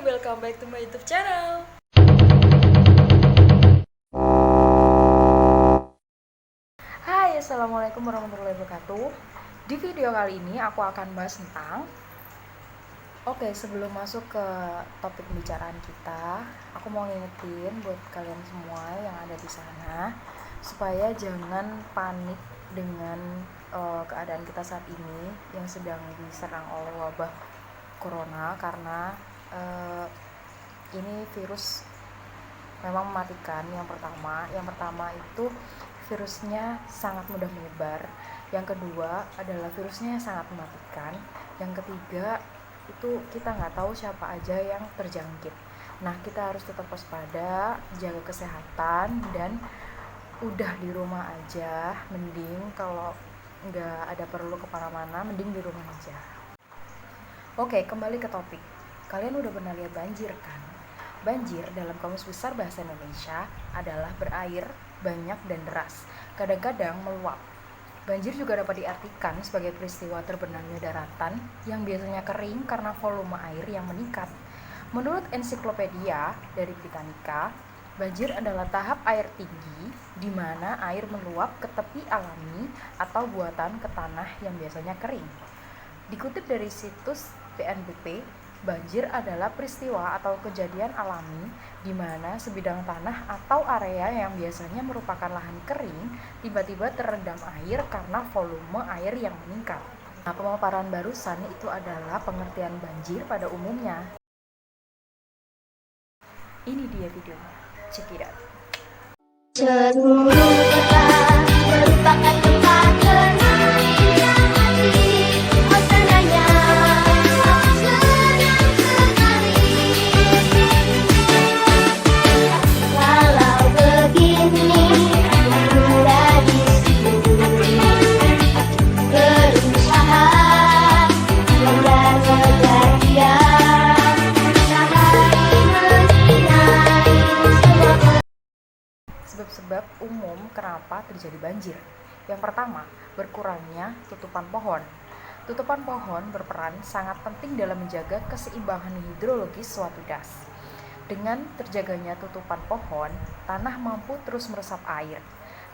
welcome back to my YouTube channel. Hai, assalamualaikum warahmatullahi wabarakatuh. Di video kali ini aku akan bahas tentang sebelum masuk ke topik pembicaraan kita, aku mau ngingetin buat kalian semua yang ada di sana supaya jangan panik dengan keadaan kita saat ini yang sedang diserang oleh wabah corona, karena ini virus memang mematikan. Yang pertama itu virusnya sangat mudah menyebar. Yang kedua adalah virusnya sangat mematikan. Yang ketiga itu kita nggak tahu siapa aja yang terjangkit. Nah, kita harus tetap waspada, jaga kesehatan, dan udah di rumah aja. Mending kalau nggak ada perlu kemana-mana, mending di rumah aja. Oke, kembali ke topik. Kalian udah pernah lihat banjir kan? Banjir dalam Kamus Besar Bahasa Indonesia adalah berair, banyak, dan deras. Kadang-kadang meluap. Banjir juga dapat diartikan sebagai peristiwa terbenamnya daratan yang biasanya kering karena volume air yang meningkat. Menurut ensiklopedia dari Britannica, banjir adalah tahap air tinggi di mana air meluap ke tepi alami atau buatan ke tanah yang biasanya kering. Dikutip dari situs BNPB, banjir adalah peristiwa atau kejadian alami di mana sebidang tanah atau area yang biasanya merupakan lahan kering tiba-tiba terendam air karena volume air yang meningkat. Nah, pemaparan barusan itu adalah pengertian banjir pada umumnya. Ini dia videonya. Check it out. Seluruh kota merupakan tempat bermainnya hati. Oh senangnya, oh senang sekali. Walau begini, sudah di sini berusaha dan kejadian matahari menyinari semua. Sebab-sebab umum kenapa terjadi banjir. Yang pertama, berkurangnya tutupan pohon. Tutupan pohon berperan sangat penting dalam menjaga keseimbangan hidrologis suatu das. Dengan terjaganya tutupan pohon, tanah mampu terus meresap air.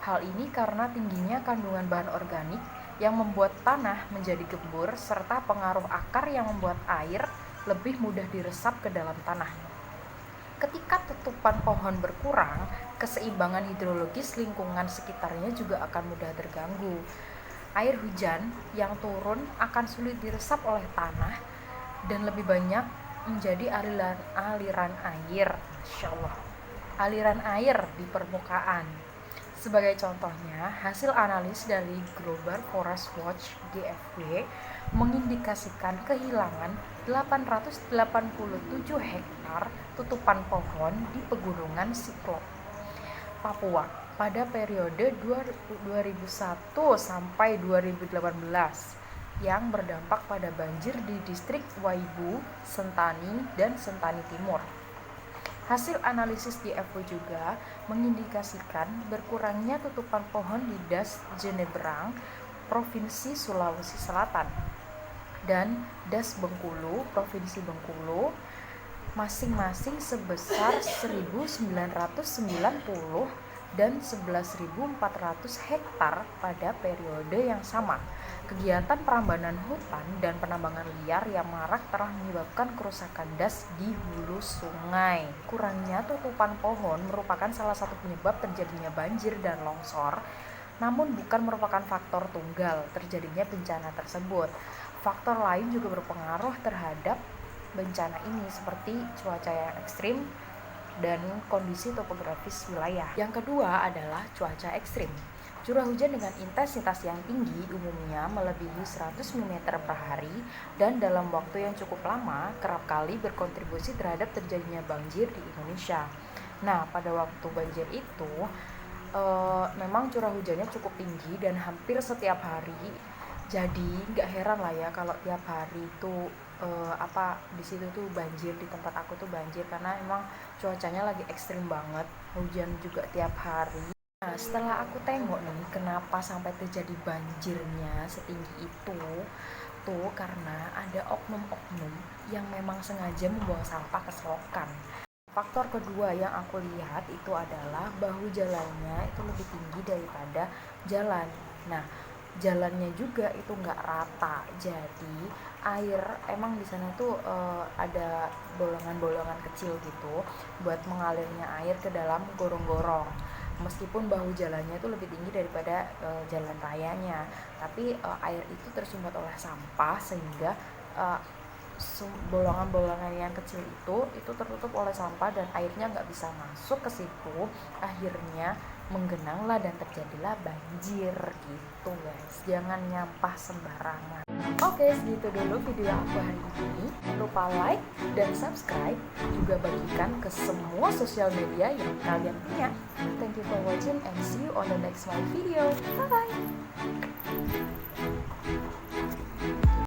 Hal ini karena tingginya kandungan bahan organik yang membuat tanah menjadi gembur serta pengaruh akar yang membuat air lebih mudah diresap ke dalam tanah. Ketika tutupan pohon berkurang, keseimbangan hidrologis lingkungan sekitarnya juga akan mudah terganggu. Air hujan yang turun akan sulit diresap oleh tanah dan lebih banyak menjadi aliran air. Masya Allah. Aliran air di permukaan. Sebagai contohnya, hasil analis dari Global Forest Watch (GFW) mengindikasikan kehilangan 887 hektar tutupan pohon di pegunungan Siklop, Papua pada periode 2001 sampai 2018 yang berdampak pada banjir di distrik Waibu, Sentani, dan Sentani Timur. Hasil analisis GFW juga mengindikasikan berkurangnya tutupan pohon di Das Jenebrang, Provinsi Sulawesi Selatan, dan Das Bengkulu, Provinsi Bengkulu, masing-masing sebesar 1.990 dan 11.400 hektar pada periode yang sama. Kegiatan perambanan hutan dan penambangan liar yang marak telah menyebabkan kerusakan das di hulu sungai. Kurangnya tutupan pohon merupakan salah satu penyebab terjadinya banjir dan longsor, namun bukan merupakan faktor tunggal terjadinya bencana tersebut. Faktor lain juga berpengaruh terhadap bencana ini seperti cuaca yang ekstrim dan kondisi topografis wilayah. Yang kedua adalah cuaca ekstrim. Curah hujan dengan intensitas yang tinggi umumnya melebihi 100 mm per hari dan dalam waktu yang cukup lama kerap kali berkontribusi terhadap terjadinya banjir di Indonesia. Nah, pada waktu banjir itu memang curah hujannya cukup tinggi dan hampir setiap hari. Jadi nggak heran lah ya kalau tiap hari itu di situ tuh banjir, di tempat aku tuh banjir karena emang cuacanya lagi ekstrim banget, hujan juga tiap hari. Nah, setelah aku tengok nih kenapa sampai terjadi banjirnya setinggi itu, itu karena ada oknum-oknum yang memang sengaja membuang sampah ke selokan. Faktor kedua yang aku lihat itu adalah bahu jalannya itu lebih tinggi daripada jalan. Nah, jalannya juga itu nggak rata, jadi air emang di sana tuh ada bolongan-bolongan kecil gitu buat mengalirnya air ke dalam gorong-gorong. Meskipun bahu jalannya itu lebih tinggi daripada jalan rayanya, tapi air itu tersumbat oleh sampah sehingga bolongan-bolongan yang kecil itu tertutup oleh sampah dan airnya nggak bisa masuk ke situ, akhirnya menggenanglah dan terjadilah banjir gitu guys. Jangan nyampah sembarangan. Oke, segitu dulu video aku hari ini. Jangan lupa like dan subscribe, juga bagikan ke semua sosial media yang kalian punya. Thank you for watching and see you on the next my video. Bye bye.